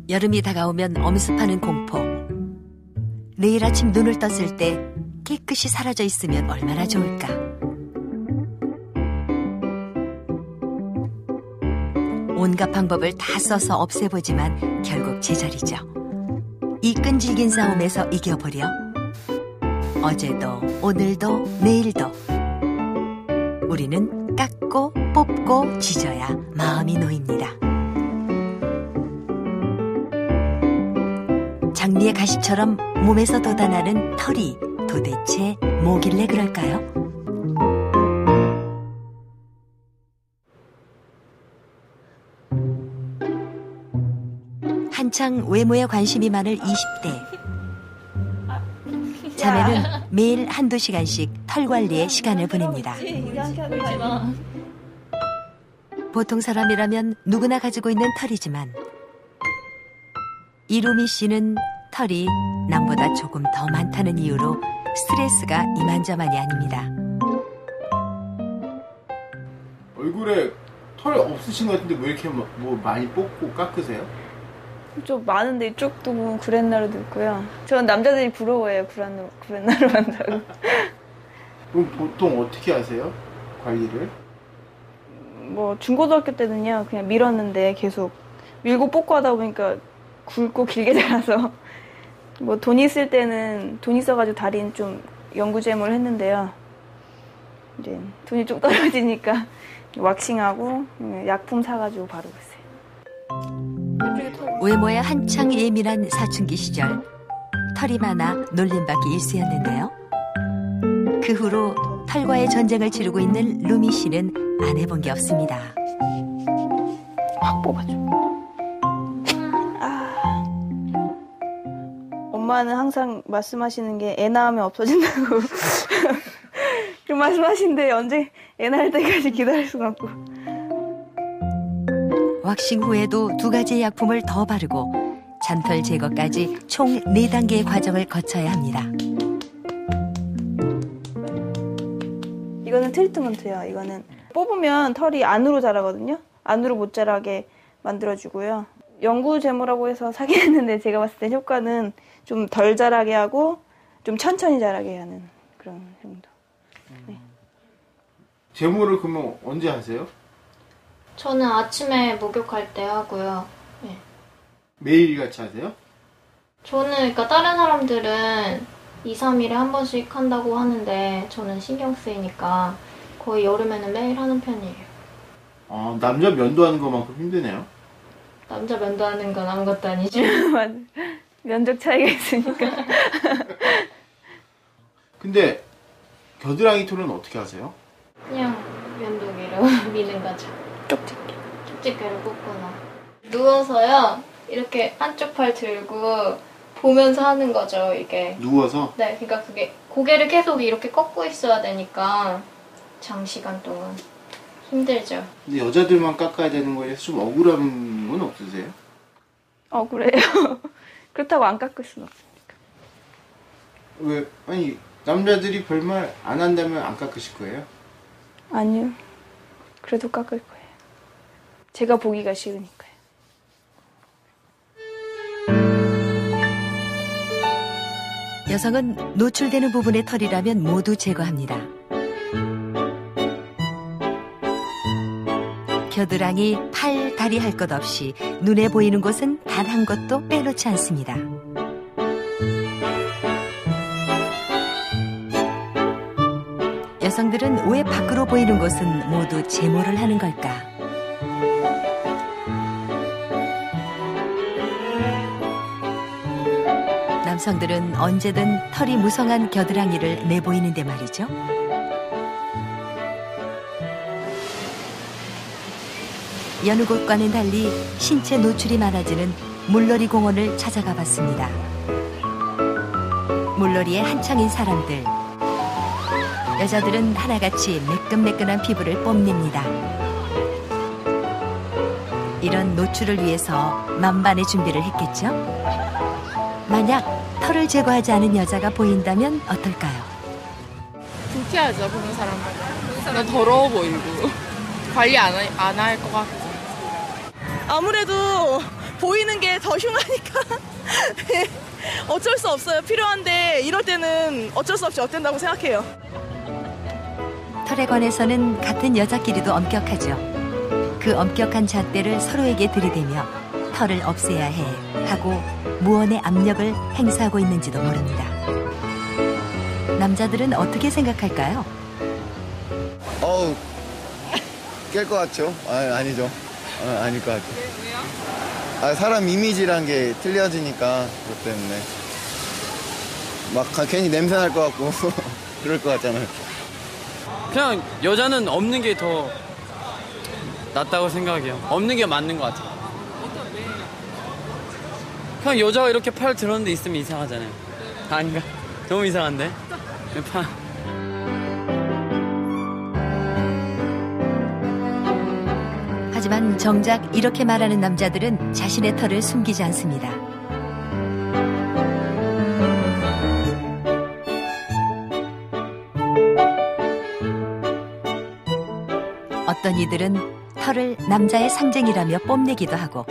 여름이 다가오면 엄습하는 공포. 내일 아침 눈을 떴을 때 깨끗이 사라져 있으면 얼마나 좋을까. 온갖 방법을 다 써서 없애보지만 결국 제자리죠. 이 끈질긴 싸움에서 이겨보려 어제도 오늘도 내일도 우리는 깎고 뽑고 짖어야 마음이 놓입니다. 장미의 가시처럼 몸에서 돋아나는 털이 도대체 뭐길래 그럴까요? 한창 외모에 관심이 많을 20대. 자매는 매일 한두 시간씩 털 관리에 시간을 보냅니다. 보통 사람이라면 누구나 가지고 있는 털이지만 이루미 씨는 털이 남보다 조금 더 많다는 이유로 스트레스가 이만저만이 아닙니다. 얼굴에 털 없으신 것 같은데 왜 이렇게 뭐 많이 뽑고 깎으세요? 좀 많은데 이쪽도 보면 구렛나루도 있고요. 전 남자들이 부러워해요. 구렛나루 한다고. 그럼 보통 어떻게 하세요? 관리를? 뭐 중고등학교 때는요. 그냥 밀었는데 계속 밀고 뽑고 하다 보니까 굵고 길게 자라서 뭐 돈 있을 때는 돈 있어가지고 다리는 좀 연구제모를 했는데요. 이제 돈이 좀 떨어지니까 왁싱하고 약품 사가지고 바르고 있어요. 외모에 한창 예민한 사춘기 시절 털이 많아 놀림받기 일쑤였는데요. 그 후로 털과의 전쟁을 치르고 있는 루미 씨는 안 해본 게 없습니다. 확 뽑아줘. 엄마는 항상 말씀하시는 게 애 낳으면 없어진다고 그 말씀하시는데 언제 애 낳을 때까지 기다릴 수가 없고. 왁싱 후에도 2가지의 약품을 더 바르고 잔털 제거까지 총 4단계의 과정을 거쳐야 합니다. 이거는 트리트먼트예요. 이거는 뽑으면 털이 안으로 자라거든요. 안으로 못 자라게 만들어주고요. 연구 제모라고 해서 사긴 했는데 제가 봤을 때 효과는 좀 덜 자라게 하고 좀 천천히 자라게 하는 그런 정도. 네. 제모를 그러면 언제 하세요? 저는 아침에 목욕할 때 하고요. 네. 매일 같이 하세요? 저는 그러니까 다른 사람들은 2, 3일에 한 번씩 한다고 하는데 저는 신경 쓰이니까 거의 여름에는 매일 하는 편이에요. 아, 남자 면도하는 것만큼 힘드네요. 남자 면도하는 건 아무것도 아니죠. 맞아. 면적 차이가 있으니까. 근데 겨드랑이 털은 어떻게 하세요? 그냥 면도기로 미는 거죠. 쪽집게로 꽂거나. 누워서요. 이렇게 한쪽 팔 들고 보면서 하는 거죠, 이게. 누워서? 네, 그러니까 그게 고개를 계속 이렇게 꺾고 있어야 되니까 장시간 동안 힘들죠. 근데 여자들만 깎아야 되는 거에서 좀 억울한 건 없으세요? 그래요. 그렇다고 안 깎을 수는 없으니까. 왜? 아니, 남자들이 별말 안 한다면 안 깎으실 거예요? 아니요. 그래도 깎을 거예요. 제가 보기가 싫으니까요. 여성은 노출되는 부분의 털이라면 모두 제거합니다. 겨드랑이, 팔, 다리 할 것 없이 눈에 보이는 곳은 단 한 곳도 빼놓지 않습니다. 여성들은 왜 밖으로 보이는 곳은 모두 제모를 하는 걸까? 남성들은 언제든 털이 무성한 겨드랑이를 내보이는데 말이죠. 여느 곳과는 달리 신체 노출이 많아지는 물놀이 공원을 찾아가 봤습니다. 물놀이에 한창인 사람들. 여자들은 하나같이 매끈매끈한 피부를 뽐냅니다. 이런 노출을 위해서 만반의 준비를 했겠죠? 만약 털을 제거하지 않은 여자가 보인다면 어떨까요? 불쾌하죠, 보는 사람들. 더러워 보이고 관리 안 할 것 같고. 아무래도 보이는 게 더 흉하니까 어쩔 수 없어요. 필요한데 이럴 때는 어쩔 수 없이 어ten다고 생각해요. 털에 관해서는 같은 여자끼리도 엄격하죠. 그 엄격한 잣대를 서로에게 들이대며 털을 없애야 해 하고 무언의 압력을 행사하고 있는지도 모릅니다. 남자들은 어떻게 생각할까요? 깰 것 같죠? 아니죠. 아닐 것 같아요. 왜요? 사람 이미지란 게 틀려지니까 그것 때문에 막 괜히 냄새 날 것 같고 그럴 것 같잖아요. 그냥 여자는 없는 게 더 낫다고 생각해요. 없는 게 맞는 것 같아요. 그냥 여자가 이렇게 팔 들었는데 있으면 이상하잖아요. 아닌가? 너무 이상한데? 하지만 정작 이렇게 말하는 남자들은 자신의 털을 숨기지 않습니다. 어떤 이들은 털을 남자의 상징이라며 뽐내기도 하고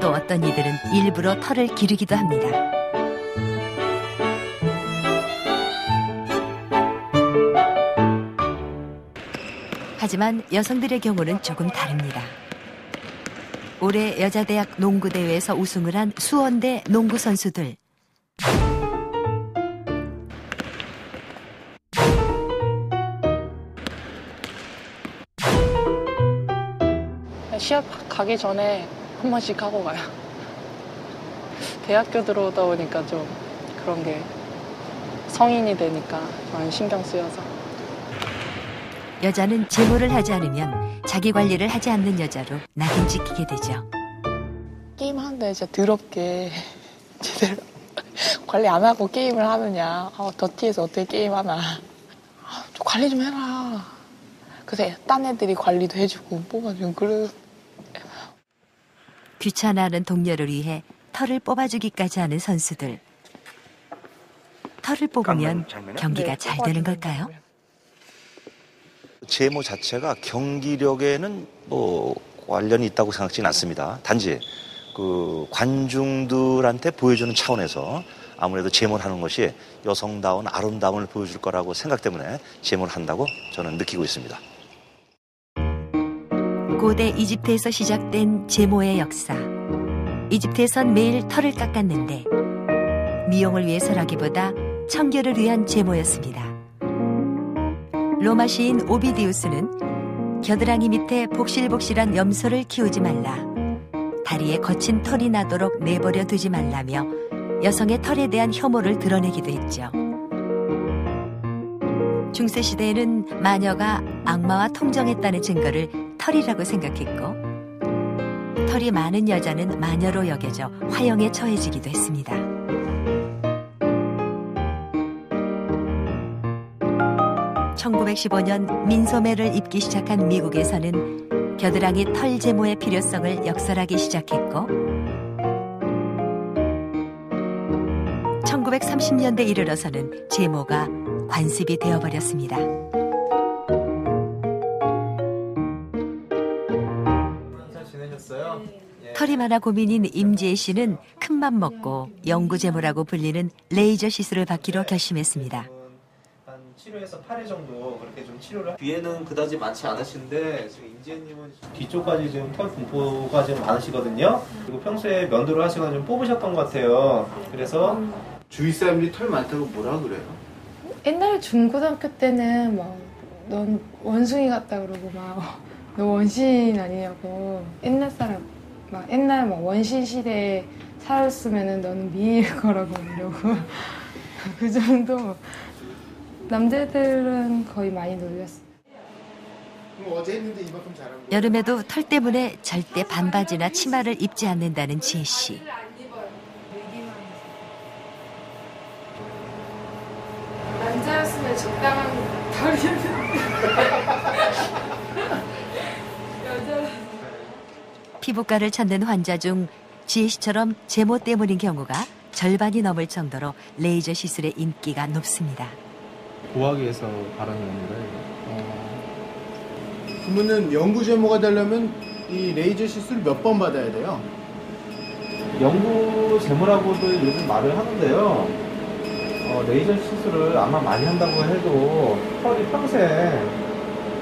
또 어떤 이들은 일부러 털을 기르기도 합니다. 하지만 여성들의 경우는 조금 다릅니다. 올해 여자대학 농구대회에서 우승을 한 수원대 농구 선수들. 시합 가기 전에 한 번씩 하고 가요. 대학교 들어오다 보니까 좀 그런 게 성인이 되니까 많이 신경 쓰여서. 여자는 제모를 하지 않으면 자기 관리를 하지 않는 여자로 낙인 찍히게 되죠. 게임하는데 진짜 더럽게 제대로 관리 안 하고 게임을 하느냐. 더티해서 어떻게 게임하나. 좀 관리 좀 해라. 그래서 딴 애들이 관리도 해주고 뽑아주고 그래. 귀찮아하는 동료를 위해 털을 뽑아주기까지 하는 선수들. 털을 뽑으면 경기가 잘 되는 걸까요? 제모 자체가 경기력에는 뭐 관련이 있다고 생각지는 않습니다. 단지 그 관중들한테 보여주는 차원에서 아무래도 제모를 하는 것이 여성다운 아름다움을 보여줄 거라고 생각 때문에 제모를 한다고 저는 느끼고 있습니다. 고대 이집트에서 시작된 제모의 역사. 이집트에선 매일 털을 깎았는데 미용을 위해서라기보다 청결을 위한 제모였습니다. 로마 시인 오비디우스는 겨드랑이 밑에 복실복실한 염소를 키우지 말라, 다리에 거친 털이 나도록 내버려 두지 말라며 여성의 털에 대한 혐오를 드러내기도 했죠. 중세시대에는 마녀가 악마와 통정했다는 증거를 털이라고 생각했고 털이 많은 여자는 마녀로 여겨져 화형에 처해지기도 했습니다. (1915년) 민소매를 입기 시작한 미국에서는 겨드랑이 털 제모의 필요성을 역설하기 시작했고 1930년대 이르러서는 제모가 관습이 되어버렸습니다. 잘 지내셨어요? 털이 많아 고민인 임지혜 씨는 큰맘 먹고 영구제모라고 불리는 레이저 시술을 받기로 결심했습니다. 한 7회에서 8회 정도 그렇게 좀 치료를 뒤에는 그다지 많지 않으신데 지금 임지혜님은 뒤쪽까지 지금 털 분포가 좀 많으시거든요. 그리고 평소에 면도를 하시거나 좀 뽑으셨던 것 같아요. 그래서 주위 사람들이 털 많다고 뭐라 그래요? 옛날에 중고등학교 때는 막 넌 원숭이 같다 그러고 막 너 원신 아니냐고 옛날 사람 막 옛날 막 원신 시대에 살았으면은 너는 미일 거라고 이러고 그 정도. 남자들은 거의 많이 놀렸어. 어제 했는데 이만큼 잘한 거. 여름에도 털 때문에 절대 반바지나 치마를 입지 않는다는 지혜 씨. 남자였으면 적당한 털이었는데. 여자. 피부과를 찾는 환자 중 지혜 씨처럼 제모 때문인 경우가 절반이 넘을 정도로 레이저 시술의 인기가 높습니다. 보호하기 위해서 바르는 겁니다. 그러면은 영구 제모가 되려면 이 레이저 시술 몇 번 받아야 돼요? 영구 제모라고도 요즘 말을 하는데요. 레이저 시술을 아마 많이 한다고 해도 털이 평생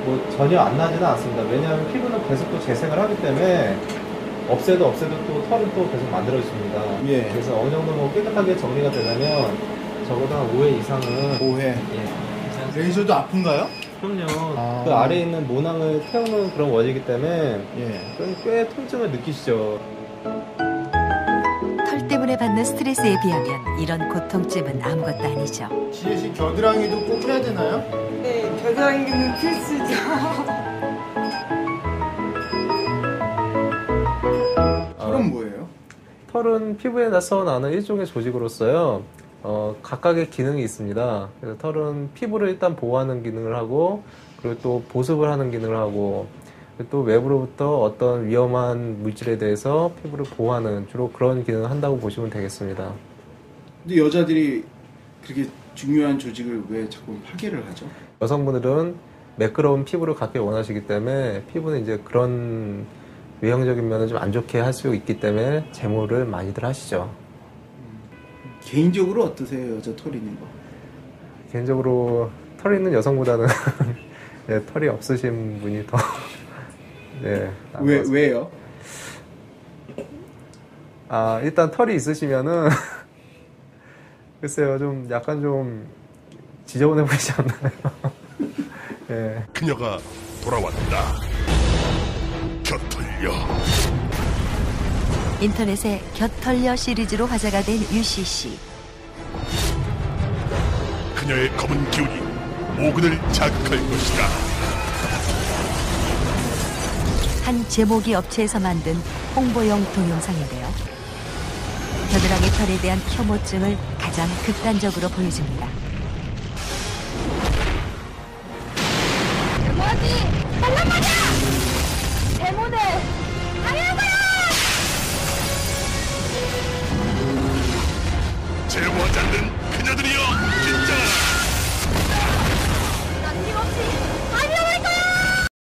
뭐 전혀 안 나지는 않습니다. 왜냐하면 피부는 계속 또 재생을 하기 때문에 없애도 또 털은 또 계속 만들어집니다. 예. 그래서 어느 정도 뭐 깨끗하게 정리가 되려면 적어도 한 5회 이상은 5회. 예. 레이저도 아픈가요? 그럼요. 아. 그 아래에 있는 모낭을 태우는 그런 원이기 때문에 예. 꽤 통증을 느끼시죠. 털 때문에 받는 스트레스에 비하면 이런 고통쯤은 아무것도 아니죠. 지혜 씨 겨드랑이도 꼭 해야 되나요? 네, 겨드랑이는 필수죠. 털은 뭐예요? 털은 피부에서 나는 일종의 조직으로서요. 각각의 기능이 있습니다. 그래서 털은 피부를 일단 보호하는 기능을 하고, 그리고 또 보습을 하는 기능을 하고, 그리고 또 외부로부터 어떤 위험한 물질에 대해서 피부를 보호하는 주로 그런 기능을 한다고 보시면 되겠습니다. 근데 여자들이 그렇게 중요한 조직을 왜 자꾸 파괴를 하죠? 여성분들은 매끄러운 피부를 갖기 원하시기 때문에 피부는 이제 그런 외형적인 면을 좀 안 좋게 할 수 있기 때문에 제모를 많이들 하시죠. 개인적으로 어떠세요? 여자 털 있는 거? 개인적으로 털 있는 여성보다는 네, 털이 없으신 분이 더 네, 왜요? 일단 털이 있으시면은 글쎄요, 좀 약간 좀 지저분해 보이지 않나요? 네. 그녀가 돌아왔다. 곁털려. 인터넷에 곁털려 시리즈로 화제가 된 유씨 씨. 그녀의 검은 기운이 모근을 자극할 것이다. 한 제모기 업체에서 만든 홍보용 동영상인데요. 겨드랑이 털에 대한 혐오증을 가장 극단적으로 보여줍니다. 뭐지? 빨란 말이야! 제모는 당연한 거야! 제모하지 않는 그녀들이여 진짜